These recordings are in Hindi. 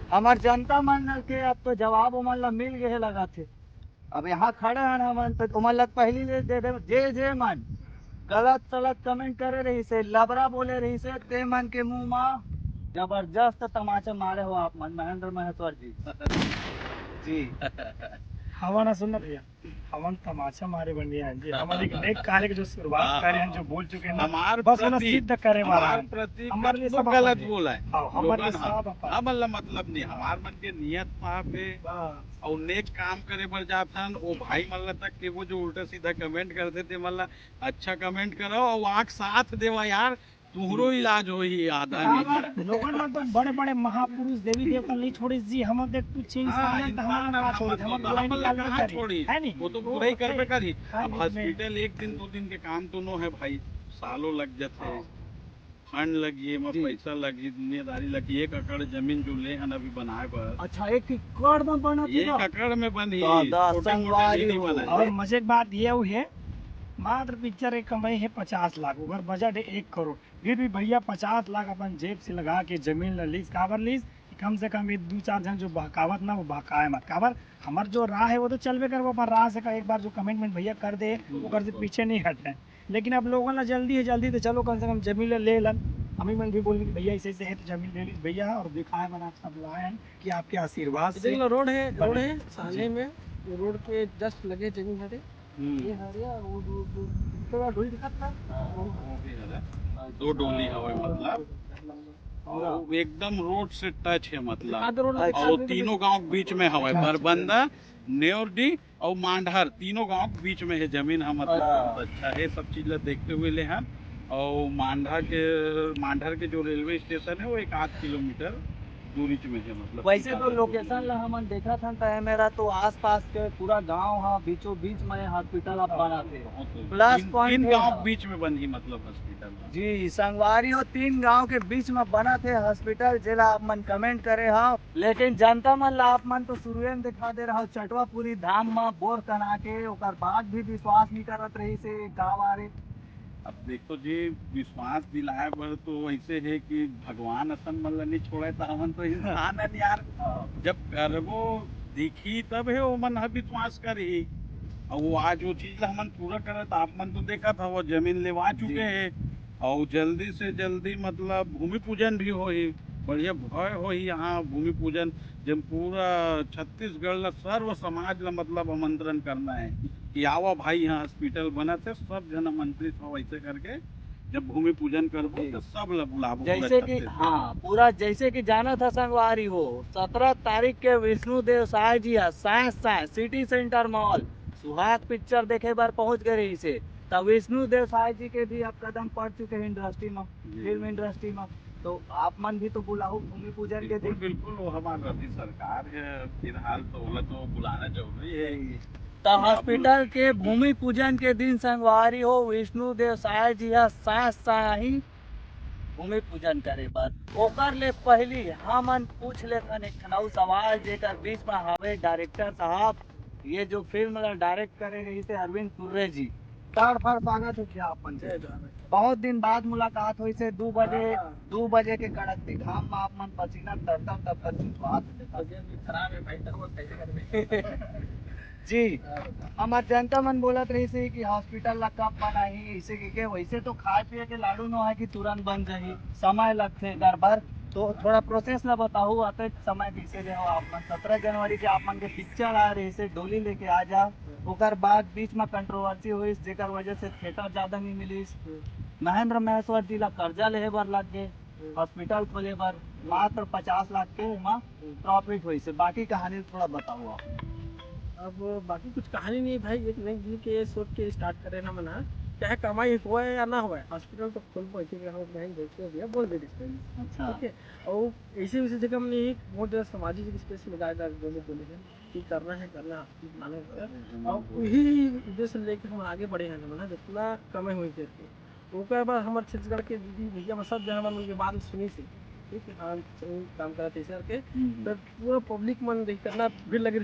हमार जनता मन के अब तो जवाब उमन ला मिल गए लगा थे। अब यहाँ खड़े हैं हमन तो उमन ला पहली ले दे दे जे मन गलत सलत कमेंट करे रही से लबरा बोले रही से ते मन के मुंह में जबरदस्त तमाचा मारे हो आप मन महेंद्र महेश्वर जी। जी हवा ना सुनना भैया, हवन तमाचा मारे बंदिया हैं जी, हमारे एक नेक कार्य की जो शुरुआत करे हैं, जो बोल चुके हैं ना, हमार बस उन्हें प्रति सिद्ध करे वाला है। प्रति हमारे लिए तो सब गलत अपन है। बोला है। हाँ, हमारे लिए लोगन सब अपन है। हमन ला मतलब नहीं, हमार मन के नियत वहाँ पे बस। और नेक काम करे बर जाथन वो भाई मन ला तक के वो जो उल्टा सीधा कमेंट करते थे मन ला अच्छा कमेंट करो और आँख साथ देवा यार, तुहरो इलाज हो ही आधा नहीं। लोगन में तो बड़े बड़े महापुरुष देवी देवता नहीं छोड़ी जी, हम देख कुछ इंसान हैं तो हमारा ना छोड़ी, हम बुराई हमन ला निकालना कहाँ करी, छोड़ी, है नहीं? वो तो बुराई करबे करी। हाँ, अब इसमें- हॉस्पिटल एक दिन दो दिन के काम तो नो है भाई, सालों लग जाते, फंड लगी, में पैसा लगी, दुनियादारी लगी। 1 एकड़ जमीन जो ले हन अभी बनाए बर, अच्छा एक एकड़ में बना 1 एकड़ में बनी, दादा छोटे मोटे संगवारी नहीं हो। बनाए। और मजे की बात ये हुई है, मात्र पिक्चर एक कमाई है 50 लाख, अगर बजट है 1 करोड़, फिर भी भैया 50 लाख अपन जेब से लगा के जमीन ला लीज काबर लीज, कम से कम ये 2-4 जन जो बहकावत ना वो बहकाए मत काबर, हमार जो राह है वो तो चलबे कर, वो अपन राह से का एक बार जो कमिटमेंट भैया कर दे वो कर दे, पीछे नहीं हटना है। लेकिन अब लोगों ना जल्दी है जल्दी तो चलो कम से कम जमीन ले लन, हमें मन भी बोल भैया ऐसे ऐसे है तो जमीन ले ली भैया, और दिखाए बना सब लाए हैं कि आपके आशीर्वाद से रोड है साले में, वो रोड के जस्ट लगे जमीन हटे, ये हरिया वो थोड़ा ढोल दिखा था, दो डोली हवे मतलब, और एकदम रोड से टच है मतलब, आधा रोड और तीनों गांव के बीच में हवे, बरबंदा, नेवरडी और मांडहर, तीनों गांव के बीच में है जमीन। हम मतलब बहुत अच्छा है, सब चीज ला देखते हुए ले हम। और मांडहर के जो रेलवे स्टेशन है वो 1 आध किलोमीटर दूरी में है मतलब। वैसे तो लोकेशन ला हमन देखा था तो है मेरा तो आसपास के पूरा गांव है, बीचों बीच में हॉस्पिटल आप बनाते प्लस पॉइंट तीन है। गांव बीच में बनी मतलब हॉस्पिटल। जी संगवारी हो 3 गांव के बीच में बना थे हॉस्पिटल, जिला आप मन कमेंट करे हो, लेकिन जनता मन ला आप मन तो शुरू में दिखा दे रहा चटवापुरी धाम में बोर करा के ओकर बाद भी विश्वास नहीं करत रही से गाँव आ रहे। अब देखो जी, विश्वास दिलाए बर तो ऐसे है कि भगवान असन मन ला नहीं छोड़े तो हमन तो इंसान है यार, जब करबो दिखी तब है वो मन ह विश्वास करी। और वो आज वो चीज ला हमन पूरा करत, आप मन तो देखा था वो जमीन लेवा चुके हैं, और जल्दी से जल्दी मतलब भूमि पूजन भी होई, बढ़िया भय होई यहाँ भूमि पूजन। जब पूरा छत्तीसगढ़ ला सर्व समाज ला मतलब आमंत्रण करना है कि आओ भाई यहाँ हॉस्पिटल बना थे, सब जन मंत्री सब ऐसे करके जब भूमि पूजन करबो तो सब ला बुलाबो। जैसे कि हाँ पूरा जैसे कि जाना था संगवारी हो 17 तारीख के विष्णुदेव साय जी साय सिटी सेंटर मॉल सुहाग पिक्चर देखे बार पहुंच गए इसे, तब विष्णुदेव साय जी के भी अब कदम पड़ चुके हैं इंडस्ट्री में, फिल्म इंडस्ट्री में, तो आप मन भी तो बुलाओ भूमि पूजन के बिल्कुल दिन। बिल्कुल, वो हमारा राज्य सरकार है फिलहाल तो ओला तो बुलाना जरूरी है। तब हॉस्पिटल के भूमि पूजन के दिन संगवारी हो विष्णुदेव साय जी साही भूमि पूजन करे बर ओकर ले पहली हमन पूछ लेथन एक ठनऊ सवाल जेकर बीच में हवे डायरेक्टर साहब, ये जो फिल्म ला डायरेक्ट करे रही थे अरविंद कुर्रे जी, तड़ फड़ स्वागत हो क्या अपन से? बहुत दिन बाद मुलाकात हुई से 2 बजे के कड़क दिखाम में आप मन पसीना तर खराब है भाई, तो कैसे करबे? जी हमार जनता मन बोलत रही से कि हॉस्पिटल ला कब बनाही, इसे के वैसे तो खाए पिए के लाडू न है कि तुरंत बन जाही, समय लगते गड़बड़, तो थोड़ा प्रोसेस ला बताओ अतः समय कैसे रहो आप मन। 17 जनवरी के आप मन के पिक्चर आ रही से डोली लेके आ जा, ओकर बाद बीच में कंट्रोवर्सी हुई जेकर वजह से थिएटर ज्यादा नहीं मिलिस, महेंद्र महेश्वर जी ला कर्जा लेहे बर लग गए, हॉस्पिटल खोले बर मात्र 50 लाख के वहाँ प्रॉफिट हुई से, बाकी कहानी थोड़ा बताओ आप। अब बाकी कुछ कहानी नहीं भाई, एक नई दिल के सोच के स्टार्ट करे ना मना, चाहे कमाई हुआ है या ना हुआ है, हॉस्पिटल तो खोल पहुंचे नहीं देखते भैया बोल दे ठीक अच्छा है। और ऐसे वैसे जगह हमने एक बहुत ज़्यादा सामाजिक स्पेस में लगाया बोले हैं कि करना है बनाने का, और वही उद्देश्य लेकर हम आगे बढ़े हैं ना, जितना कमाई हुई थे उसके बाद हमारे छत्तीसगढ़ के दीदी भैया सब जन उनके बात सुनी थी, ठीक है हाँ काम करा थे सर के, तो पूरा पब्लिक मन देख करना भीड़ लगी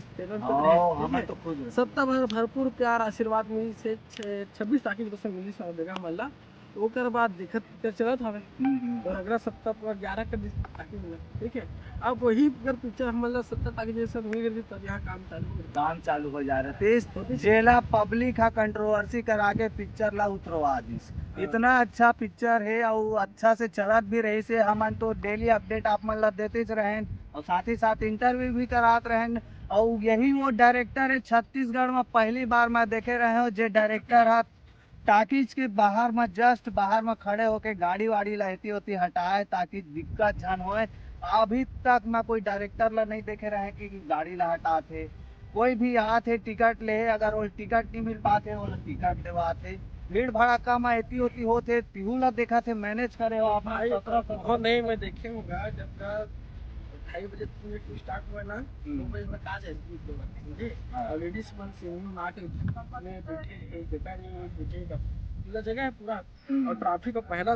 हमें तो खुद सप्ताह भर भरपूर प्यार आशीर्वाद मिली से 26 तारीख को मिली सब जगह हमारा तो ओकर बाद देखत पिक्चर चलत हवे और अगला सप्ताह पूरा 11 का ताकि मिला, ठीक है। अब वही अगर पिक्चर हमारा 70 ताकि जैसा मिल गई तब यहाँ काम चालू हो गया। काम चालू हो जा रहा है जेला पब्लिक हा कंट्रोवर्सी करा के पिक्चर ला उतरवा दिस। इतना अच्छा पिक्चर है और अच्छा से चलत भी रही से हमन तो डेली अपडेट आप मन ला देते रहें और साथ ही साथ इंटरव्यू भी करात रहें। और यही वो डायरेक्टर है छत्तीसगढ़ में पहली बार मैं देखे रहे हो जो डायरेक्टर है टाकीज के बाहर में जस्ट बाहर में खड़े होके गाड़ी वाड़ी लाती होती हटाए ताकि दिक्कत झन होए। अभी तक मैं कोई डायरेक्टर ला नहीं देखे रहे कि गाड़ी ला हटाते। कोई भी आते टिकट ले अगर वो टिकट नहीं मिल पाते वो टिकट देवाते। भीड़ भड़ाका में ऐती होती होते तिहू ला देखा थे मैनेज करे हो आप भाई बहुत नहीं मैं देखे होगा जब का 2:30 बजे स्टार्ट हुआ ना 2 बजे में काज है समझे। और लेडीज मन सिनेमा आके में बैठे एक बेटा नहीं बैठे का पूरा जगह है पूरा। और ट्रैफिक का पहला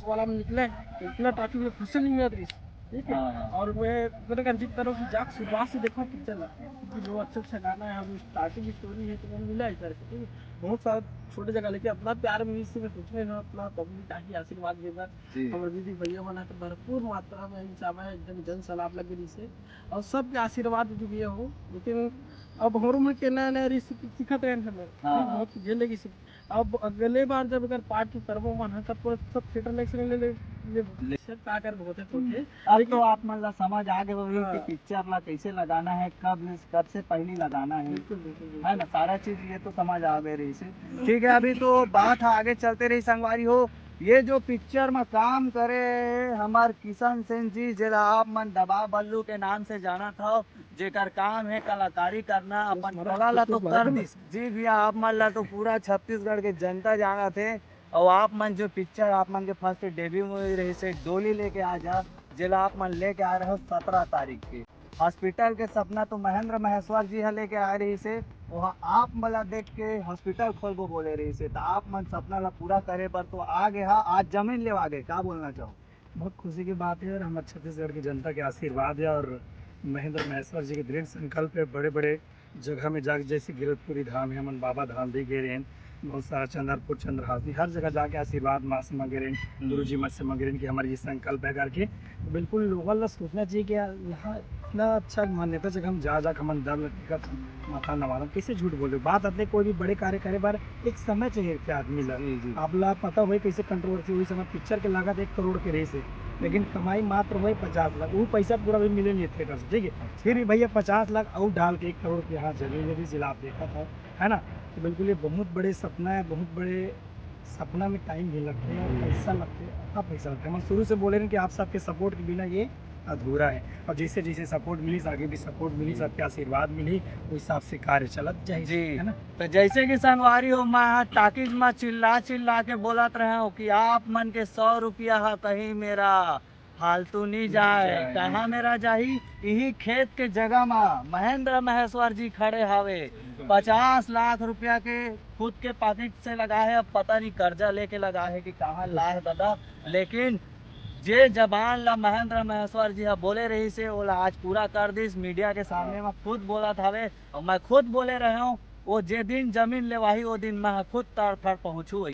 वाला में निकले तो इतना ट्रैफिक में फंसे नहीं मिला दृश्य, ठीक है। और मैं कंजित करो कि जाक शुरुआत से देखो पिक्चर ला कि जो अच्छा गाना है हम स्टार्टिंग स्टोरी है तो मैंने मिला इधर से, ठीक है। बहुत सारा छोटे जगह लेके अपना प्यार में इससे मैं सोच रहे अपना पब्लिक ताकि आशीर्वाद देगा हमारे दीदी भैया बना तो भरपूर मात्रा में इंसान है एकदम जन सलाब लगे से और सबके आशीर्वाद जो भी हो। लेकिन अब हमारे में के नया नया रेसिपी सीखत रहे हमें बहुत झेले की अब अगले बार जब अगर पार्ट करबो मन है तब पूरा सब थिएटर लेक्चर ले सब का कर बहुत है सोचे। अब तो आप मन ला समझ आ गए होगी कि पिक्चर ला कैसे लगाना है कब से पहले लगाना है ना सारा चीज ये तो समझ आ गए रही से। ठीक है अभी तो बात आगे चलते रही संगवारी हो। ये जो पिक्चर में काम करे हमार किशन सेन जी जिला आप मन दबा बल्लू के नाम से जाना था जेकर काम है कलाकारी करना अपन कला ला तो कर दी। जी भैया आप मन ला तो पूरा छत्तीसगढ़ के जनता जाना थे और आप मन जो पिक्चर आप मन के फर्स्ट डेब्यू मूवी रही से डोली लेके आ जा जिला आप मन लेके आ रहे हो 17 तारीख के। हॉस्पिटल के सपना तो महेंद्र महेश्वर जी है लेके आ रही से वहाँ आप मला देख के हॉस्पिटल खोलबो बोले रही से तो आप मन सपना ला पूरा करे पर तो आ गए हाँ आज जमीन ले आ गए क्या बोलना चाहो। बहुत खुशी की बात है और हमारे छत्तीसगढ़ की जनता के आशीर्वाद है और महेंद्र महेश्वर जी के दृढ़ संकल्प है। बड़े बड़े जगह में जाके जैसे गिरतपुरी धाम है हमन बाबा धाम भी गए रहे बहुत सारा चंद्रपुर चंद्रहासी हर जगह जाके आशीर्वाद माँ से मांगे रहे गुरु जी मत से मांगे रहे कि हमारी ये संकल्प है करके। तो बिल्कुल लोगों ला सोचना चाहिए कि यहाँ इतना अच्छा मान्यता जगह हम जा हमन दम टिकट माथा नवाना कैसे झूठ बोले बात आते कोई भी बड़े कार्य करे बार एक समय चाहिए कि आदमी ला आप ला पता हुई कैसे कंट्रोवर्सी हुई समय पिक्चर के लागत 1 करोड़ के रही से लेकिन कमाई मात्र वही 50 लाख वो पैसा पूरा भी मिले नहीं थिएटर से, ठीक है। फिर भी भैया 50 लाख और डाल के 1 करोड़ के यहाँ जमीन भी जिला आप देखा था है ना। तो बिल्कुल ये बहुत बड़े सपना है बहुत बड़े सपना में टाइम भी लगते हैं और पैसा लगते हैं अच्छा पैसा लगता है। हम शुरू से बोले रहे कि आप सबके सपोर्ट के बिना ये अधूरा है और जैसे जैसे सपोर्ट मिली आगे भी सपोर्ट मिली सबके आशीर्वाद मिली उस हिसाब से कार्य चलत जाए जी है ना। तो जैसे कि संगवारी हो मैं टाकिज में चिल्ला चिल्ला के बोलत रहे हो कि आप मन के 100 रुपया है कहीं मेरा फालतू नहीं जाए कहाँ मेरा जाही यही खेत के जगह में महेंद्र महेश्वर जी खड़े हवे 50 लाख रुपया के खुद के पॉकेट से लगाए अब पता नहीं कर्जा लेके लगा है कि कहाँ लाए दादा। लेकिन जे जबान ला महेंद्र महेश्वर जी बोले रही से वो आज पूरा कर दिस मीडिया के सामने में खुद बोला था और मैं खुद बोले रहे हूँ वो जे दिन जमीन लेवाही वो दिन मैं खुद तड़फड़ पहुँचू।